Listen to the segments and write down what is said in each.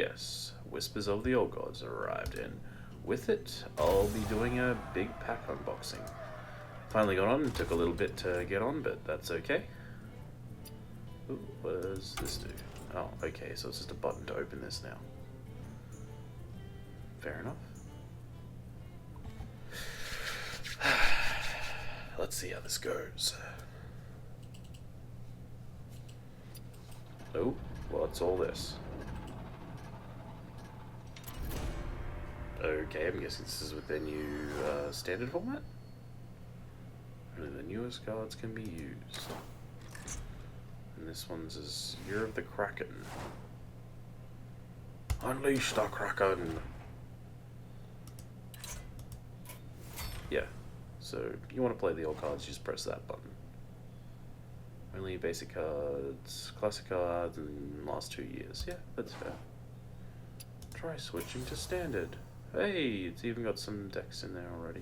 Yes, Whispers of the Old Gods have arrived, and with it, I'll be doing a big pack unboxing. Finally got on, took a little bit to get on, but that's okay. Ooh, what does this do? Oh, okay, so it's just a button to open this now. Fair enough. Let's see how this goes. Oh, what's all this? Okay, I'm guessing this is with their new standard format? Only the newest cards can be used. And this one's is Year of the Kraken. Unleash the Kraken! Yeah, so you want to play the old cards, you just press that button. Only basic cards, classic cards, and last 2 years. Yeah, that's fair. Try switching to standard. Hey, it's even got some decks in there already.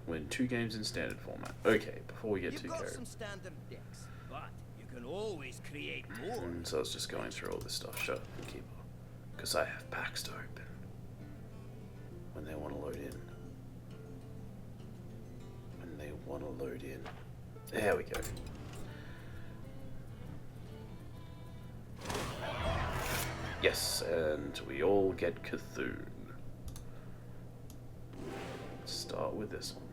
Win 2 games in standard format. Okay, before we get too carried. Some standard decks, but you can always create more. And so I was just going through all this stuff. Shut up and keep up. Because I have packs to open. When they want to load in. When they want to load in. There we go. Yes, and we all get Cthulhu. Let's start with this one.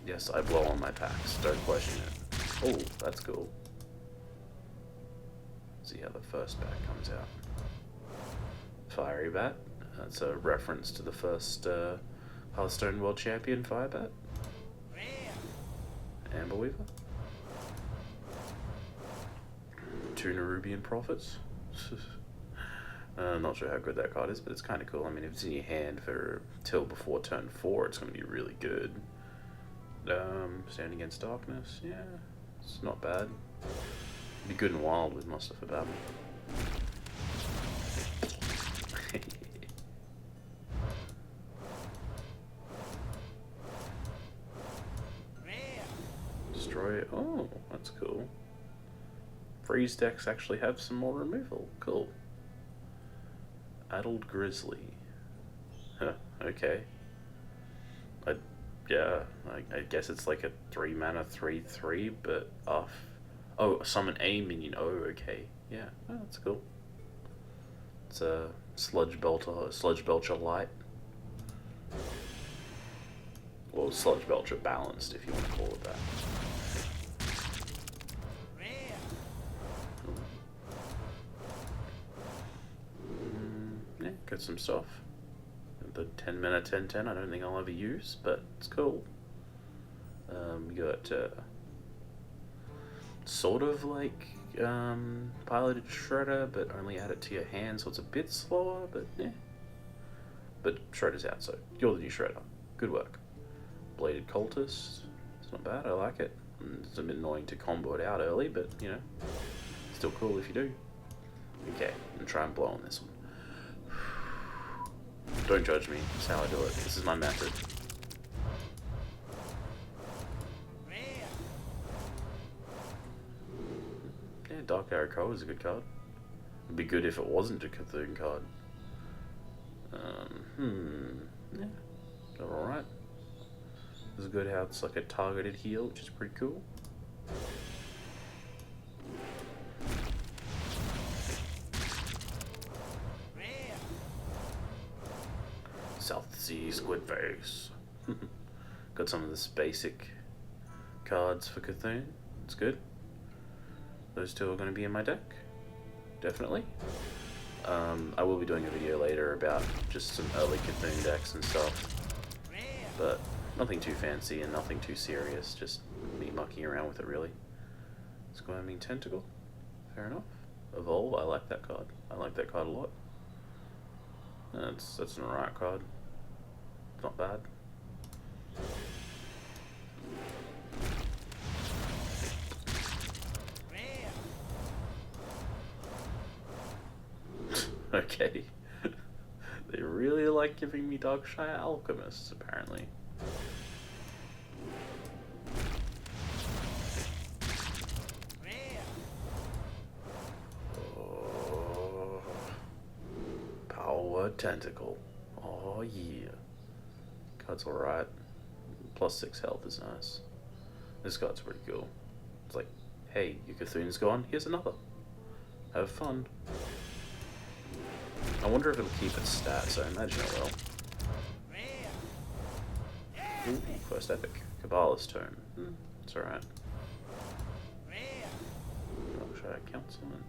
Yes, I blow on my packs. Don't question it. Oh, that's cool. See how the first pack comes out. Fiery Bat. That's a reference to the first Hearthstone World Champion Firebat. Amber Weaver. Two Nerubian Prophets. Not sure how good that card is, but it's kind of cool. I mean, if it's in your hand for till before turn 4, it's going to be really good. Stand Against Darkness. Yeah, it's not bad. Be good and wild with most stuff about me. Destroy. Oh, that's cool. Freeze decks actually have some more removal. Cool. Addled Grizzly. Huh, okay. I guess it's like a 3 mana 3/3, but off. Oh, summon a minion. Oh, okay. Yeah, oh, that's cool. It's a Sludge Belcher Light. Or Sludge Belcher Balanced, if you want to call it that. Yeah, got some stuff. The 10 mana 10/10 I don't think I'll ever use, but it's cool. You got sort of like Piloted Shredder, but only add it to your hand, so it's a bit slower, but yeah. But Shredder's out, so you're the new Shredder. Good work. Bladed Cultist. It's not bad, I like it. It's a bit annoying to combo it out early, but you know, still cool if you do. Okay, and try and blow on this one. Don't judge me, that's how I do it. This is my method. Yeah, Dark Arrow Code is a good card. It'd be good if it wasn't a Cthulhu card. Yeah, alright. It's good how it's like a targeted heal, which is pretty cool. South Sea Squid Face. Got some of this basic cards for Cthulhu. It's good. Those two are going to be in my deck. Definitely. I will be doing a video later about just some early Cthulhu decks and stuff. But nothing too fancy and nothing too serious. Just me mucking around with it, really. Squirming Tentacle. Fair enough. Evolve. I like that card. I like that card a lot. That's an alright card. Not bad. Okay. They really like giving me Darkshire Alchemists, apparently. Tentacle. Oh yeah. Card's alright. +6 health is nice. This card's pretty cool. It's like, hey, your Cthulhu's gone, here's another. Have fun. I wonder if it'll keep its stats, I imagine it will. Ooh, first epic. Kabbalah's turn. It's alright. Oh, should I count someone?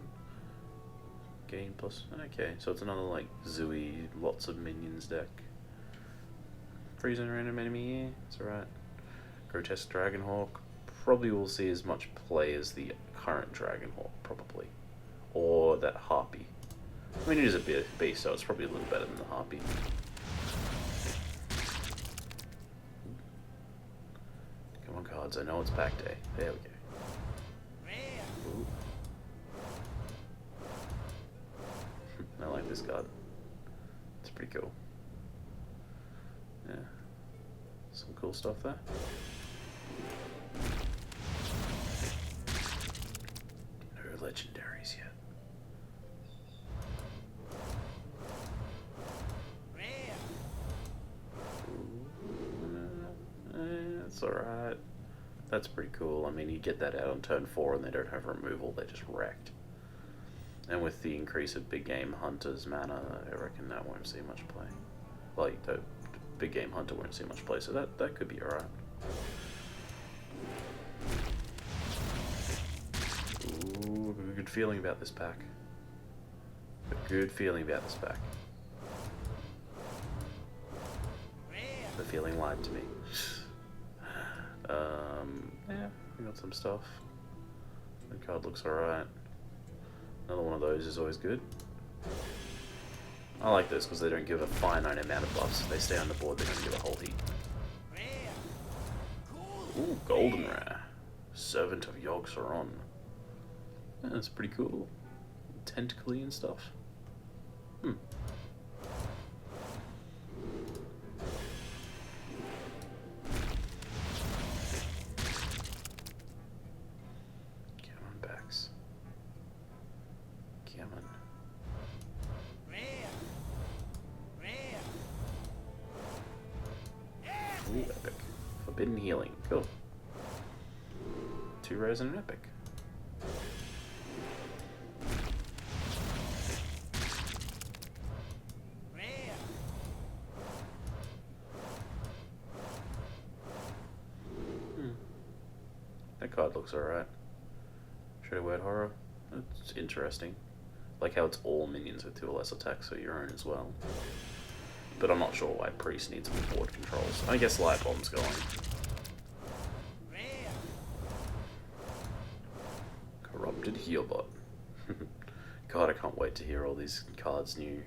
Gain plus. Okay, so it's another like Zooey, lots of minions deck. Freezing a random enemy here. It's alright. Grotesque Dragonhawk. Probably will see as much play as the current Dragonhawk, probably. Or that Harpy. I mean, it is a beast, so it's probably a little better than the Harpy. Come on, cards. I know it's pack day. There we go. Ooh. I like this card. It's pretty cool. Yeah. Some cool stuff there. No legendaries yet. That's alright. That's pretty cool. I mean, you get that out on turn 4 and they don't have removal, they're just wrecked. And with the increase of big game hunters mana, I reckon that won't see much play. Like, the big game hunter won't see much play, so that could be alright. Ooh, a good feeling about this pack. A good feeling about this pack. The feeling lied to me. Yeah, we got some stuff. The card looks alright. Another one of those is always good. I like this because they don't give a finite amount of buffs. If they stay on the board, they're going to give a whole heap. Ooh, Golden Rare. Servant of Yogg-Saron. Yeah, that's pretty cool. Tentacly and stuff. Hmm. Come on, Bax. Come on. Ooh, epic. Forbidden Healing. Cool. 2 rares and an epic. That card looks alright. Shadow Word Horror. It's interesting. Like how it's all minions with 2 or less attacks, so your own as well. But I'm not sure why Priest needs more board controls. I guess Light Bomb's going. Corrupted Healbot. God, I can't wait to hear all these cards' new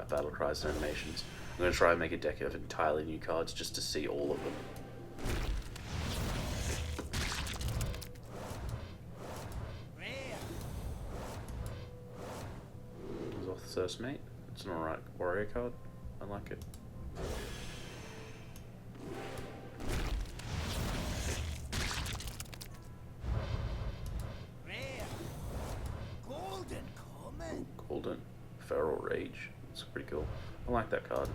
battle cries and animations. I'm going to try and make a deck of entirely new cards just to see all of them. Thirst Mate. It's an alright warrior card. I like it. Golden Common. Golden. Feral Rage. It's pretty cool. I like that card.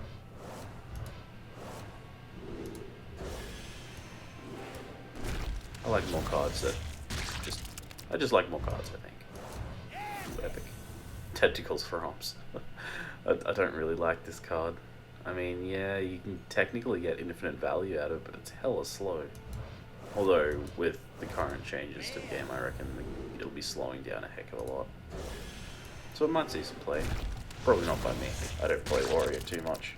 I like more cards that I just like more cards, I think. Ooh, epic. Tentacles for Humps. I don't really like this card. I mean, yeah, you can technically get infinite value out of it, but it's hella slow. Although, with the current changes to the game, I reckon it'll be slowing down a heck of a lot. So it might see some play. Probably not by me. I don't play Warrior too much.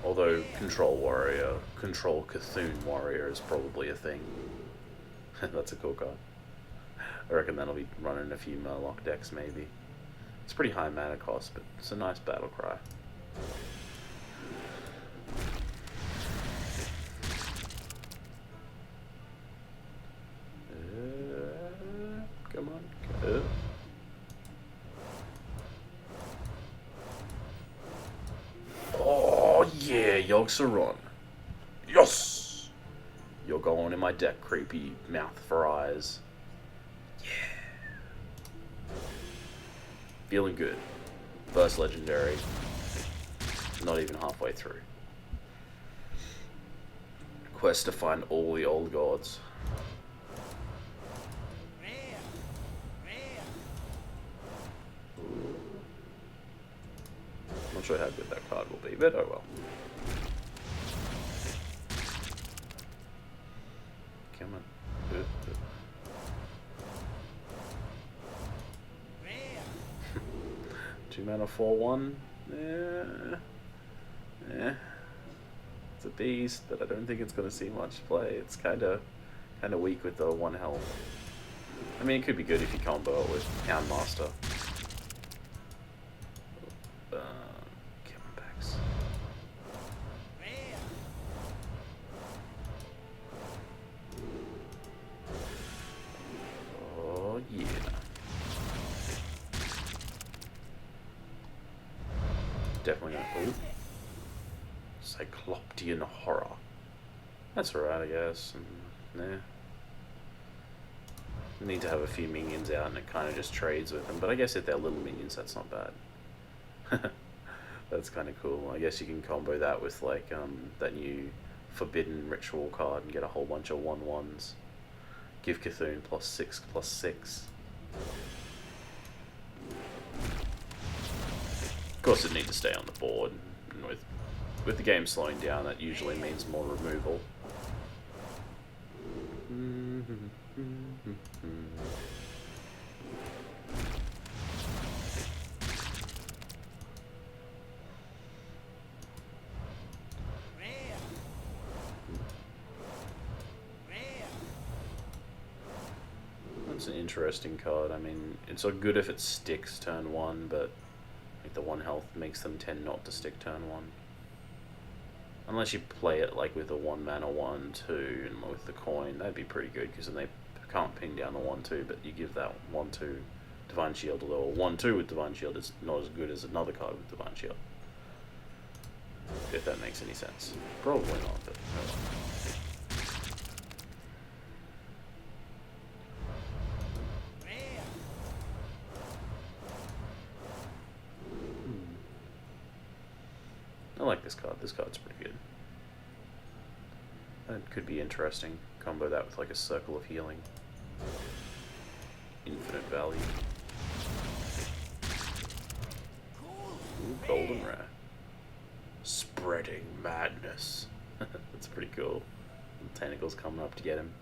Although Control Warrior, Control Cthulhu Warrior is probably a thing. That's a cool card. I reckon that'll be running a few Murloc decks, maybe. It's pretty high mana cost, but it's a nice battle cry. Come on. Go. Oh, yeah, Yogg-Saron. Yes! You're going in my deck, creepy mouth for eyes. Feeling good. First legendary. Not even halfway through. Quest to find all the old gods. Not sure how good that card will be, but oh well. Come on. 2 mana 4/1. Yeah. It's a beast, but I don't think it's going to see much play. It's kind of weak with the 1 health. I mean, it could be good if you combo it with Houndmaster. Camelbacks. Oh yeah. Definitely gonna. Ooh. Cycloptean Horror. That's alright, I guess. Nah. Need to have a few minions out and it kind of just trades with them. But I guess if they're little minions, that's not bad. That's kind of cool. I guess you can combo that with like that new Forbidden Ritual card and get a whole bunch of 1/1s. Give Cthulhu +6/+6. Of course, it needs to stay on the board. And with the game slowing down, that usually means more removal. That's an interesting card. I mean, it's so good if it sticks turn 1, but like the 1 health makes them tend not to stick turn 1. Unless you play it like with a 1 mana 1/2 and with the coin, that'd be pretty good because then they can't ping down the 1/2, but you give that 1/2 Divine Shield, although a 1/2 with Divine Shield is not as good as another card with Divine Shield. If that makes any sense. Probably not, but oh well. I like this card. This card's pretty good. That could be interesting. Combo that with like a Circle of Healing. Infinite value. Ooh, golden rare. Spreading madness. That's pretty cool. The tentacles coming up to get him.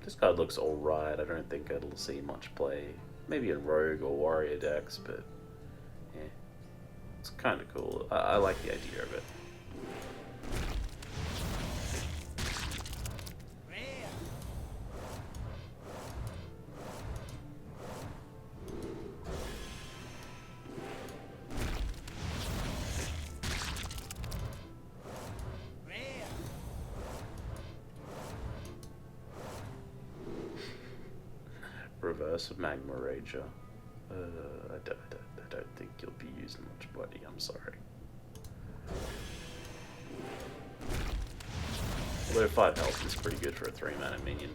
This card looks alright. I don't think it'll see much play. Maybe in Rogue or Warrior decks, but yeah. It's kind of cool. I like the idea of it. Reverse of Magma Rager. I don't think you'll be using much, buddy. I'm sorry. Although 5 health is pretty good for a 3 mana minion.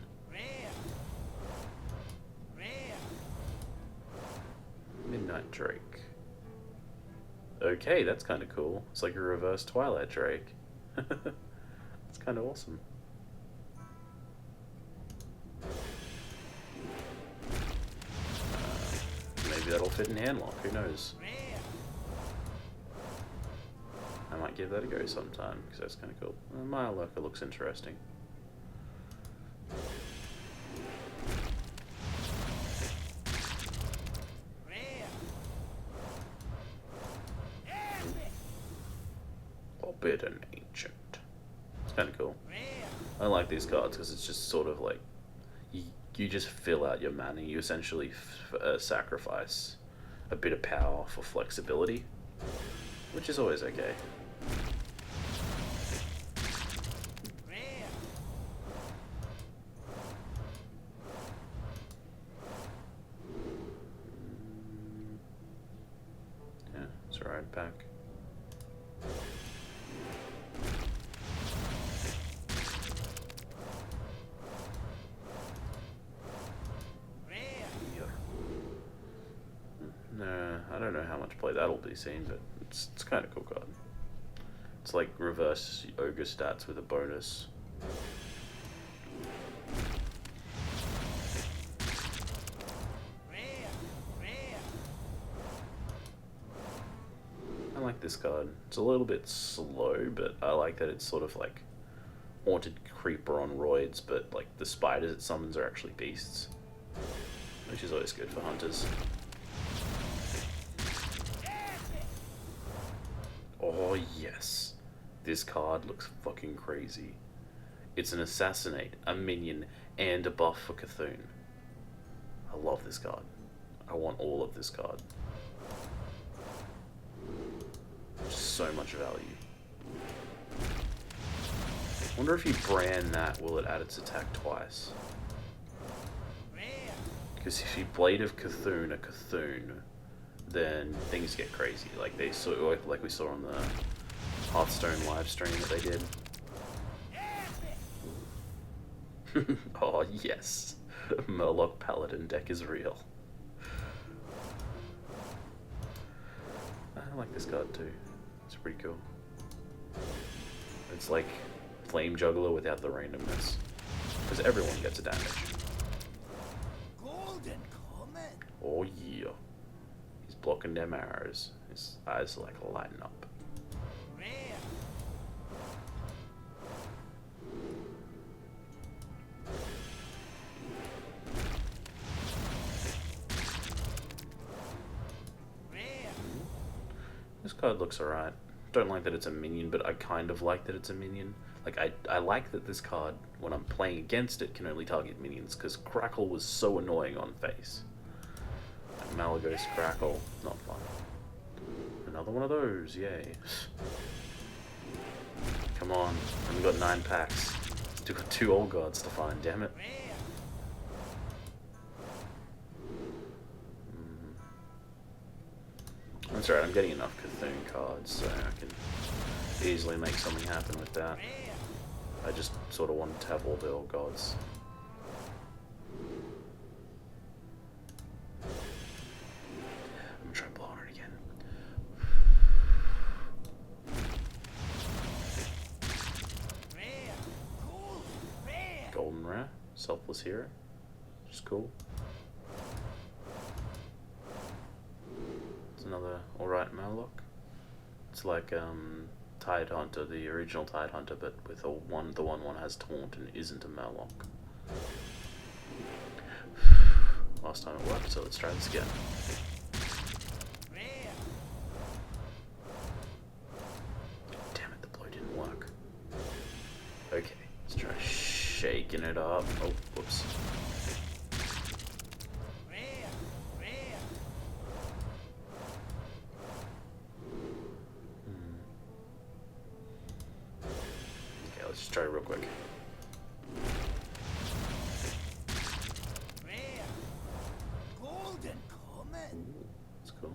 Midnight Drake. Okay, that's kind of cool. It's like a reverse Twilight Drake. That's kind of awesome. Maybe that'll fit in Handlock, who knows? I might give that a go sometime, because that's kind of cool. Mile Lurker looks interesting. Forbidden Ancient. It's kind of cool. I like these cards because it's just sort of like you just fill out your mana. You essentially sacrifice a bit of power for flexibility, which is always okay. Alright, back. No, I don't know how much play that'll be seen, but it's kind of cool card. It's like reverse ogre stats with a bonus. I like this card. It's a little bit slow, but I like that it's sort of like Haunted Creeper on roids, but like the spiders it summons are actually beasts, which is always good for hunters. Oh yes, this card looks fucking crazy. It's an Assassinate, a minion, and a buff for Cthulhu. I love this card. I want all of this card. So much value. Wonder if you brand that, will it add its attack twice? Because if you Blade of Cthulhu a Cthulhu, then things get crazy. Like they saw, like we saw on the Hearthstone live stream that they did. Oh yes, Murloc Paladin deck is real. I like this card too. It's pretty cool. It's like Flame Juggler without the randomness, because everyone gets a damage. Golden Comet. Oh yeah. He's blocking them arrows. His eyes are like lighting up. Rare. Rare. This card looks alright. Don't like that it's a minion, but I kind of like that it's a minion. Like, I like that this card, when I'm playing against it, can only target minions, because Crackle was so annoying on face. Malagos Crackle, not fun. Another one of those, yay. Come on, only got 9 packs. Still got 2 old gods to find, damn it. Rare. That's right, I'm getting enough Cthulhu cards, so I can easily make something happen with that. Rare. I just sort of wanted to have all the old gods. I'm gonna try and blow on it again. Rare. Cool. Rare. Golden Rare, Selfless Hero, which is cool. It's another alright Murloc. It's like Tide Hunter, the original Tide Hunter, but with the one has Taunt and isn't a Murloc. Last time it worked, so let's try this again. Rare. Damn it, the blow didn't work. Okay, let's try shaking it up. Oh, whoops. Rare. Rare. Okay, let's just try it real quick. Rare. Golden Comet. Ooh, that's cool.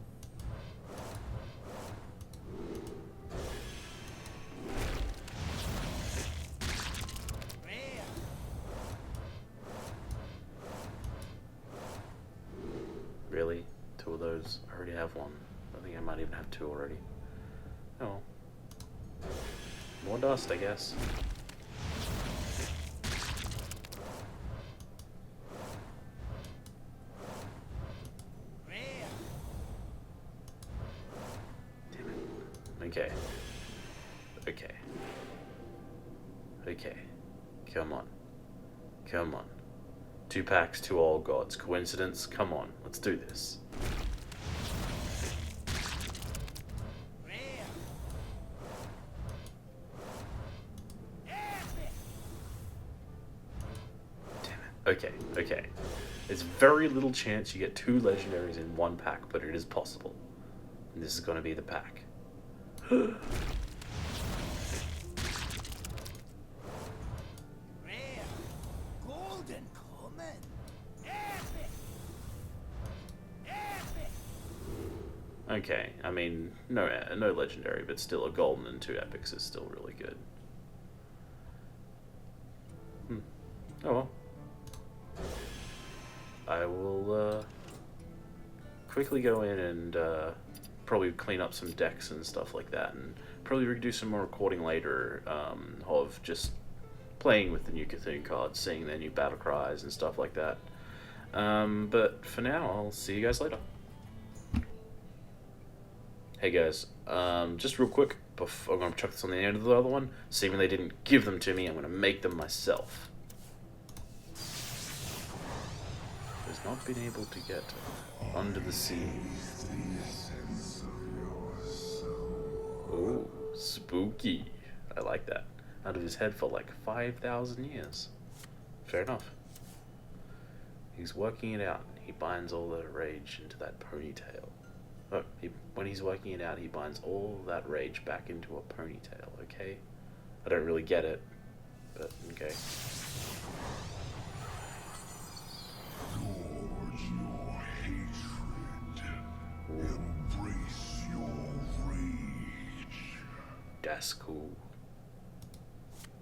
Rare. Really? 2 of those? I already have one. I think I might even have 2 already. Oh well. More dust, I guess. Rare. Damn it. Okay. Okay. Okay. Come on. Come on. 2 packs, 2 old gods. Coincidence? Come on, let's do this. Rare. Epic. Damn it. Okay, okay. There's very little chance you get 2 legendaries in 1 pack, but it is possible. And this is going to be the pack. Rare. Golden Comet. Epic. Epic. Okay, I mean, no legendary, but still a golden and 2 epics is still really good. Oh well. I will quickly go in and probably clean up some decks and stuff like that, and probably do some more recording later of just playing with the new Cthulhu cards, seeing their new battle cries and stuff like that. But for now, I'll see you guys later. Hey guys, just real quick, I'm going to chuck this on the end of the other one. Seeming they didn't give them to me, I'm going to make them myself. Has not been able to get under the sea. Oh, spooky. I like that. Out of his head for like 5,000 years. Fair enough. He's working it out. He binds all the rage into that ponytail. Oh, when he's working it out, he binds all that rage back into a ponytail, okay? I don't really get it, but okay. Forge your hatred. Embrace your rage. That's cool.